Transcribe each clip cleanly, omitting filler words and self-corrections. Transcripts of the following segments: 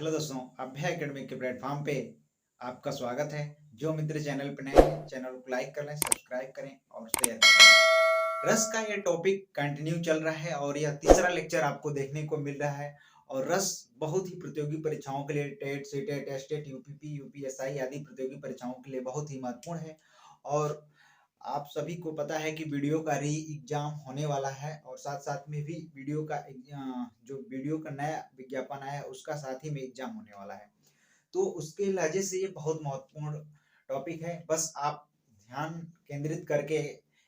Hello दोस्तों, अभय academy के platform पे आपका स्वागत है। जो मित्र चैनल पर नए हैं, चैनल को लाइक कर लें, सब्सक्राइब करें और शेयर करें। रस का ये टॉपिक कंटिन्यू चल रहा है और यह तीसरा लेक्चर आपको देखने को मिल रहा है। और रस बहुत ही प्रतियोगी परीक्षाओं के लिए, TET, CTET, STET, UPP, UPSI आदि प्रतियोगी परीक्षाओं के लिए बहुत ही महत्वपूर्ण है। और आप सभी को पता है कि वीडियो का री एग्जाम होने वाला है और साथ साथ में भी वीडियो का जो वीडियो का नया विज्ञापन आया उसका साथ ही में एग्जाम होने वाला है। तो उसके लहजे से ये बहुत महत्वपूर्ण टॉपिक है। बस आप ध्यान केंद्रित करके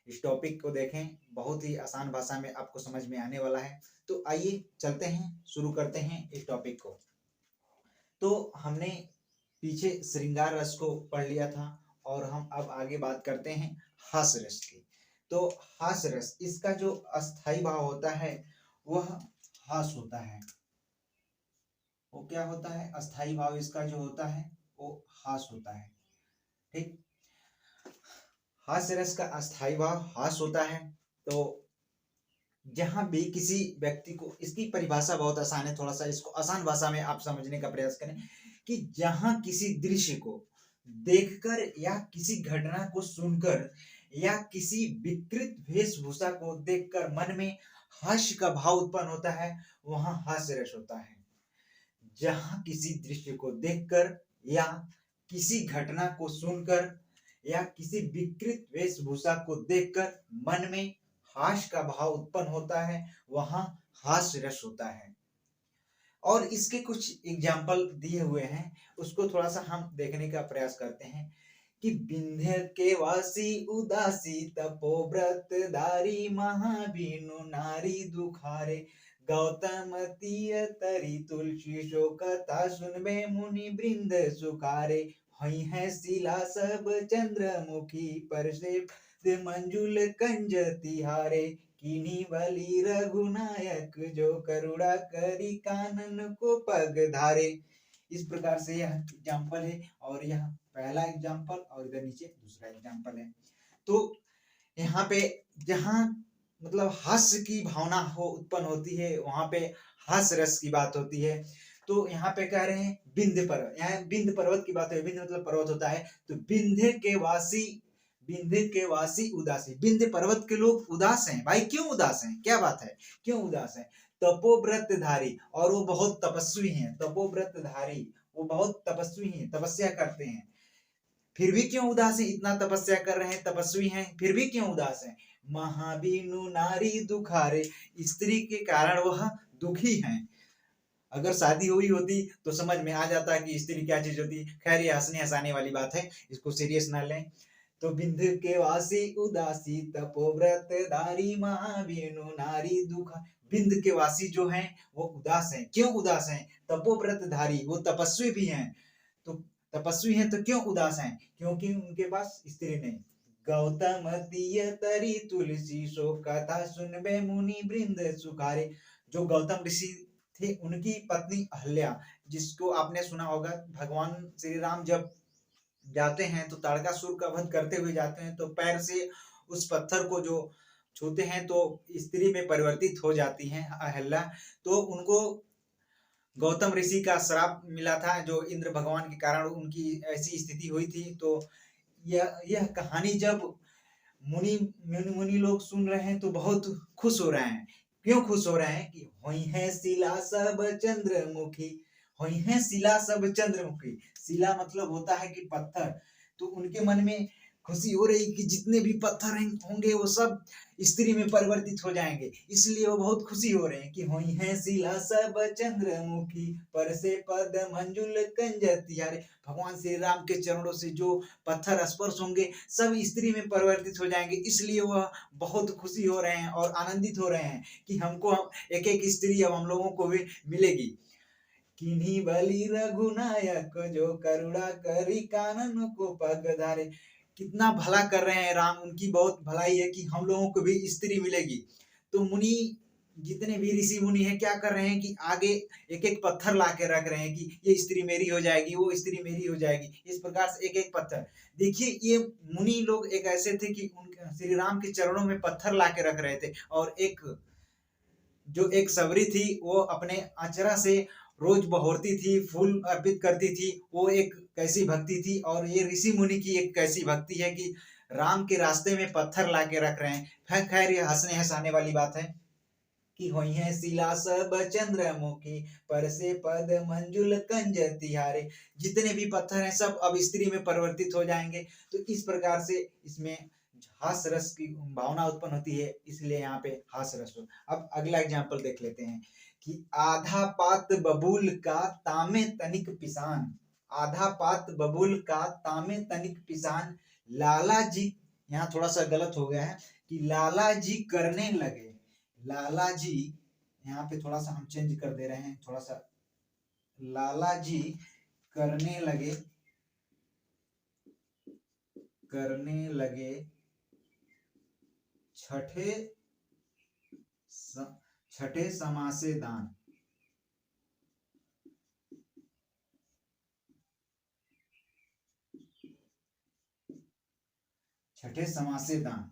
इस टॉपिक को देखें, बहुत ही आसान भाषा में आपको समझ में आने वाला है। तो आइए चलते हैं, शुरू करते हैं इस टॉपिक को। तो हमने पीछे श्रृंगार रस को पढ़ लिया था और हम अब आगे बात करते हैं हास्य रस की। तो हास्य रस, इसका जो अस्थाई भाव होता है वह हास होता है। वो क्या होता है? अस्थाई भाव इसका जो होता है वो हास होता है। ठीक, हास्य रस का अस्थाई भाव हास होता है। तो जहां भी किसी व्यक्ति को, इसकी परिभाषा बहुत आसान है, थोड़ा सा इसको आसान भाषा में आप समझने का प्रयास करें कि जहां किसी दृश्य को देखकर या किसी घटना को सुनकर या किसी विकृत वेशभूषा को देखकर मन में हास्य का भाव उत्पन्न होता है, वहां हास्य रस होता है। जहां किसी दृश्य को देखकर या किसी घटना को सुनकर या किसी विकृत वेशभूषा को देखकर मन में हास्य का भाव उत्पन्न होता है, वहां हास्य रस होता है। और इसके कुछ एग्जाम्पल दिए हुए हैं, उसको थोड़ा सा हम देखने का प्रयास करते हैं कि विंध्य के वासी उदासी तपोव्रत धारी महाबीनु नारी दुखारे गौतम तीय तरी तुलसी शो कथा सुनबे मुनि वृंद सुखारे हई है शिला सब चंद्रमुखी पर से मंजुल कंज तिहारे किन्हीं बलि रघुनायक जो करुणा करी कानन को पग धारे। इस प्रकार से यह एग्जाम्पल है और यह पहला एग्जाम्पल और इधर नीचे दूसरा एग्जाम्पल है। तो यहाँ पे जहाँ मतलब हास्य की भावना हो उत्पन्न होती है, वहां पे हास्य रस की बात होती है। तो यहाँ पे कह रहे हैं विंध्य पर्वत, यहाँ विंध्य पर्वत की बात है। विंध्य मतलब पर्वत होता है। तो विंध्य के वासी उदासी, विंध्य पर्वत के लोग उदास हैं। भाई क्यों उदास हैं? क्या बात है, क्यों उदास हैं? तपोव्रत धारी, और वो बहुत तपस्वी हैं। तपोव्रत धारी, वो बहुत तपस्वी हैं, तपस्या करते हैं। फिर भी क्यों उदास है? इतना तपस्या कर रहे हैं, तपस्वी हैं, फिर भी क्यों उदास है? महाबीनु नारी दुखारे, स्त्री के कारण वह दुखी हैं। अगर शादी हुई होती तो समझ में आ जाता कि स्त्री क्या चीज होती। खैर ये हंसने हंसाने वाली बात है, इसको सीरियस ना लें। तो विंध्य के वासी उदासी तपोव्रत धारी महाबीनु नारी दुखा। विंध्य के वासी जो हैं वो उदास हैं। क्यों उदास हैं? तपोव्रत धारी, वो तपस्वी भी हैं। तो तपस्वी हैं तो क्यों उदास हैं? क्योंकि उनके पास स्त्री नहीं। गौतम तीय तरी तुलसी शो कथा सुनबे मुनि वृंद सुखारे। जो गौतम ऋषि थे, उनकी पत्नी अहल्या, जिसको आपने सुना होगा, भगवान श्री राम जब जाते हैं तो ताड़कासुर का वध करते हुए जाते हैं, तो पैर से उस पत्थर को जो छूते हैं तो स्त्री में परिवर्तित हो जाती हैं अहल्या। तो उनको गौतम ऋषि का श्राप मिला था, जो इंद्र भगवान के कारण उनकी ऐसी स्थिति हुई थी। तो यह कहानी जब मुनि लोग सुन रहे हैं तो बहुत खुश हो रहे हैं। क्यों खुश हो रहे हैं? कि होई है शिला सब चंद्रमुखी। होई है शिला सब चंद्रमुखी, शिला मतलब होता है कि पत्थर। तो उनके मन में खुशी हो रही कि जितने भी पत्थर होंगे वो सब स्त्री में परिवर्तित हो जाएंगे, इसलिए वो बहुत खुशी हो रहे हैं कि होई है शिला सब चंद्रमुखी पर से पद मंजुल कंज तिहारे। भगवान श्री राम के चरणों से जो पत्थर स्पर्श होंगे सब स्त्री में परिवर्तित हो जाएंगे, इसलिए वह बहुत खुशी हो रहे हैं और आनंदित हो रहे हैं कि हमको एक एक स्त्री अब हम लोगों को भी मिलेगी। किन्हीं बलि रघुनायक जो करुणा करी कानन को पग धारे। कितना भला कर रहे हैं राम, उनकी बहुत भलाई है कि हम लोगों को भी स्त्री मिलेगी। तो मुनि, जितने भी ऋषि मुनि हैं, क्या कर रहे हैं कि आगे एक एक पत्थर ला के रख रहे हैं कि ये स्त्री मेरी हो जाएगी, वो स्त्री मेरी हो जाएगी। इस प्रकार से एक एक पत्थर। देखिए ये मुनि लोग एक ऐसे थे कि श्री राम के चरणों में पत्थर ला के रख रहे थे, और एक जो एक सबरी थी वो अपने अचरा से रोज बहोरती थी, फूल अर्पित करती थी, वो एक कैसी भक्ति थी। और ये ऋषि मुनि की एक कैसी भक्ति है कि राम के रास्ते में पत्थर ला के रख रहे हैं। खैर ये हंसने हंसाने वाली बात है कि होई है शिला सब चंद्रमुखी, पर से पद मंजुल कंज तिहारे। जितने भी पत्थर हैं सब अब स्त्री में परिवर्तित हो जाएंगे। तो इस प्रकार से इसमें हास रस की भावना उत्पन्न होती है, इसलिए यहाँ पे हास रस हो। अब अगला एग्जाम्पल देख लेते हैं कि आधा पात बबूल का तामे तनिक पिसान। आधा पात बबूल का तामे तनिक पिसान, लाला जी, यहाँ थोड़ा सा गलत हो गया है कि लाला जी करने लगे। लाला जी, यहाँ पे थोड़ा सा हम चेंज कर दे रहे हैं, थोड़ा सा लाला जी करने लगे, करने लगे छठे समासे दान। छठे समासे दान।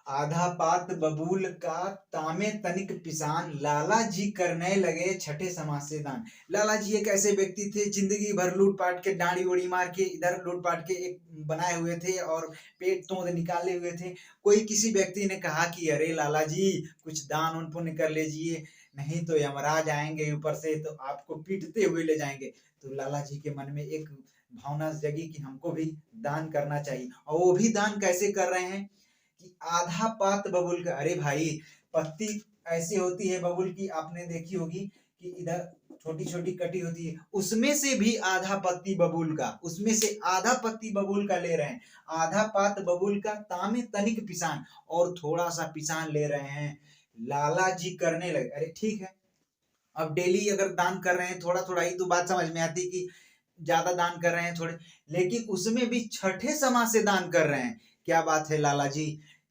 आधा पात बबूल का तामे तनिक पिसान, लाला जी करने लगे छठे समासे दान। लाला जी एक ऐसे व्यक्ति थे जिंदगी भर लूटपाट के डांडी उड़ी मार के इधर लूटपाट के एक बनाए हुए थे और पेट तोड़ निकाले हुए थे। कोई किसी व्यक्ति ने कहा कि अरे लाला जी कुछ दान उन पुण्य कर लीजिए, नहीं तो यमराज आएंगे ऊपर से तो आपको पीटते हुए ले जाएंगे। तो लाला जी के मन में एक भावना जगी कि हमको भी दान करना चाहिए। और वो भी दान कैसे कर रहे हैं कि आधा पात बबूल का। अरे भाई, पत्ती ऐसी होती है बबूल की, आपने देखी होगी कि इधर छोटी छोटी कटी होती है, उसमें से भी आधा पत्ती बबूल का, उसमें से आधा पत्ती बबूल का ले रहे हैं। आधा पात बबूल का तामे तनिक पिसान, और थोड़ा सा पिसान ले रहे हैं। लाला जी करने लगे। अरे ठीक है, अब डेली अगर दान कर रहे हैं थोड़ा थोड़ा ही तो बात समझ में आती कि ज्यादा दान कर रहे हैं थोड़े, लेकिन उसमें भी छठे समा से दान कर रहे हैं। क्या बात है लाला जी,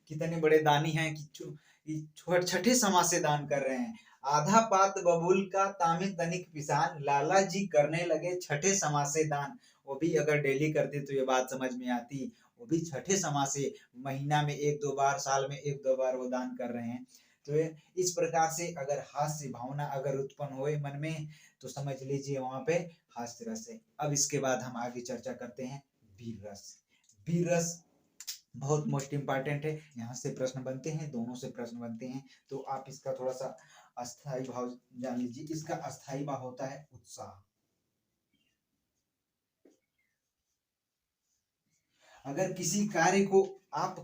कितने बड़े दानी हैं कि छठे समा से दान कर रहे हैं। आधा पात बबूल का तामे तनिक पिसान, लाला जी करने लगे छठे समा से दान। वो भी अगर डेली करते तो ये बात समझ में आती, वो भी छठे समा से, महीना में एक दो बार, साल में एक दो बार वो दान कर रहे हैं। तो इस प्रकार से अगर हास्य भावना अगर उत्पन्न होए मन में तो समझ लीजिए वहां पे हास्य रस है। अब इसके बाद हम आगे चर्चा करते हैं वीर रस। वीर रस बहुत मोस्ट इंपॉर्टेंट है, यहाँ से प्रश्न बनते हैं, दोनों से प्रश्न बनते हैं। तो आप इसका थोड़ा सा अस्थाई भाव जान लीजिए। इसका अस्थाई भाव होता है उत्साह। अगर किसी कार्य को आप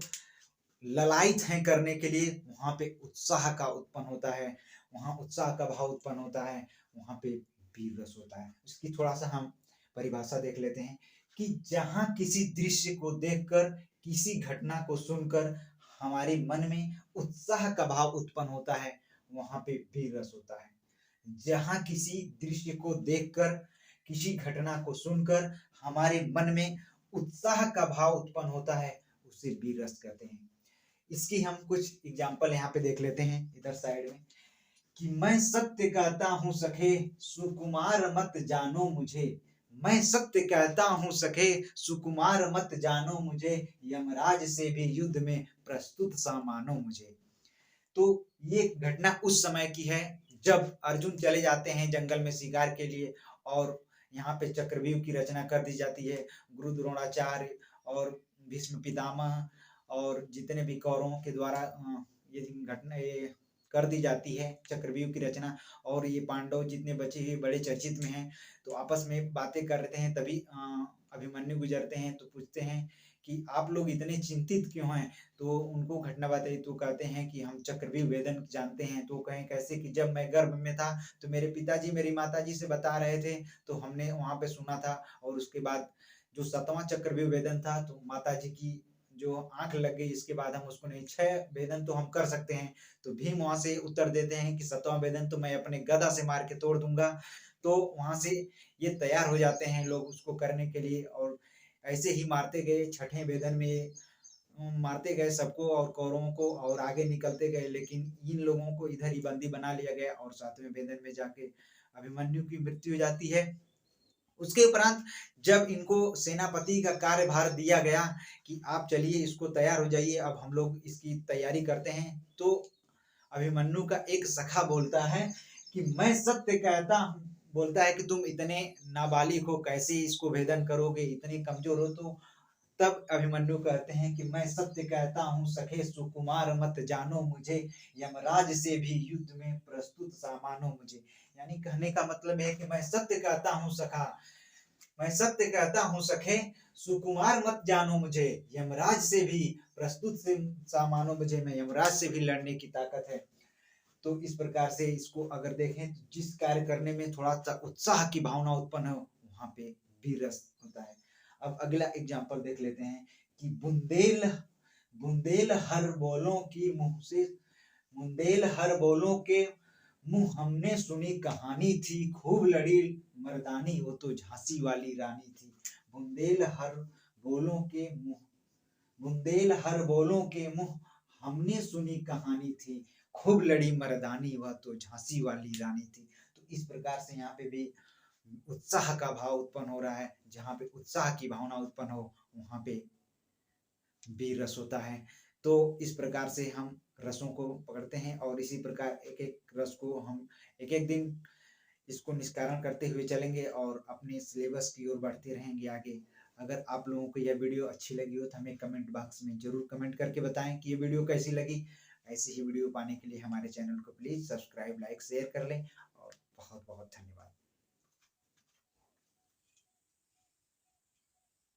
ललायित हैं करने के लिए, वहां पे उत्साह का उत्पन्न होता है, वहां उत्साह का भाव उत्पन्न होता है, वहां पे वीर रस होता है। इसकी थोड़ा सा हम परिभाषा देख लेते हैं कि जहां किसी दृश्य को देखकर, किसी घटना को सुनकर हमारे मन में उत्साह का भाव उत्पन्न होता है, वहां पे वीर रस होता है। जहां किसी दृश्य को देखकर, किसी घटना को सुनकर हमारे मन में उत्साह का भाव उत्पन्न होता है, उसे वीर रस कहते हैं। इसकी हम कुछ एग्जाम्पल यहाँ पे देख लेते हैं इधर साइड में कि मैं सत्य कहता हूँ सखे, सुकुमार मत जानो मुझे। मैं सत्य कहता हूँ सखे, सुकुमार मत जानो मुझे, यमराज से भी युद्ध में प्रस्तुत सा मानो मुझे। तो ये घटना उस समय की है जब अर्जुन चले जाते हैं जंगल में शिकार के लिए, और यहाँ पे चक्रव्यूह की रचना कर दी जाती है। गुरु द्रोणाचार्य और भीष्म पितामह और जितने भी कौरवों के द्वारा ये घटना ये कर दी जाती है चक्रव्यूह की रचना। और ये पांडव जितने बचे हुए बड़े चर्चित में हैं, तो आपस में बातें करते हैं। तभी अभिमन्यु गुजरते हैं तो पूछते हैं कि आप लोग इतने चिंतित क्यों हैं। तो उनको घटना बताई तो कहते हैं कि हम चक्रव्यूह वेदन जानते हैं। तो कहें कैसे कि जब मैं गर्भ में था तो मेरे पिताजी मेरी माताजी से बता रहे थे, तो हमने वहां पे सुना था। और उसके बाद जो 7वां चक्रव्यूह वेदन था तो माताजी की जो आंख लग गई, इसके बाद हम उसको नहीं, 6 वेदन तो हम कर सकते हैं। तो भीम वहां से उत्तर देते हैं कि 7वां वेदन तो मैं अपने गदा से मार के तोड़ दूंगा। तो वहां से ये तैयार हो जाते हैं लोग उसको करने के लिए, और ऐसे ही मारते गए। 6ठे वेदन में मारते गए सबको और कौरवों को, और आगे निकलते गए। लेकिन इन लोगों को इधर ही बंदी बना लिया गया और 7वें वेदन में जाके अभिमन्यु की मृत्यु हो जाती है। उसके उपरांत जब इनको सेनापति का कार्यभार दिया गया कि आप चलिए इसको तैयार हो जाइए, अब हम लोग इसकी तैयारी करते हैं, तो अभिमन्यु का एक सखा बोलता है कि मैं सत्य कहता हूँ, बोलता है कि तुम इतने नाबालिग हो, कैसे इसको भेदन करोगे, इतने कमजोर हो। तो तब अभिमन्यु कहते हैं कि मैं सत्य कहता हूँ सखे, सुकुमार मत जानो मुझे, यमराज से भी युद्ध में प्रस्तुत सामानो मुझे। यानी कहने का मतलब है कि मैं सत्य कहता हूँ सखा, मैं सत्य कहता हूँ सखे, सुकुमार मत जानो मुझे, यमराज से भी प्रस्तुत से सामानो मुझे, मैं यमराज से भी लड़ने की ताकत है। तो इस प्रकार से इसको अगर देखें तो जिस कार्य करने में थोड़ा सा उत्साह की भावना उत्पन्न हो, वहां पे वीर रस होता है। अब अगला एग्जाम्पल देख लेते हैं कि बुंदेल बुंदेल हर बोलों की मुंह से, बुंदेल हर बोलों के मुंह हमने सुनी कहानी थी, खूब लड़ी मर्दानी वो तो झांसी वाली रानी थी। बुंदेल हर बोलों के मुंह, बुंदेल हर बोलों के मुंह हमने सुनी कहानी थी, खूब लड़ी मर्दानी वह तो झांसी वाली रानी थी। तो इस प्रकार से यहाँ पे भी उत्साह का भाव उत्पन्न हो रहा है। जहाँ पे उत्साह की भावना उत्पन्न हो वहां पे भी रस होता है। तो इस प्रकार से हम रसों को पकड़ते हैं और इसी प्रकार एक एक रस को हम एक एक दिन इसको निष्कारण करते हुए चलेंगे और अपने सिलेबस की ओर बढ़ते रहेंगे आगे। अगर आप लोगों को यह वीडियो अच्छी लगी हो तो हमें कमेंट बॉक्स में जरूर कमेंट करके बताएं कि ये वीडियो कैसी लगी। ऐसी ही वीडियो पाने के लिए हमारे चैनल को प्लीज सब्सक्राइब, लाइक, शेयर कर लें और बहुत बहुत धन्यवाद।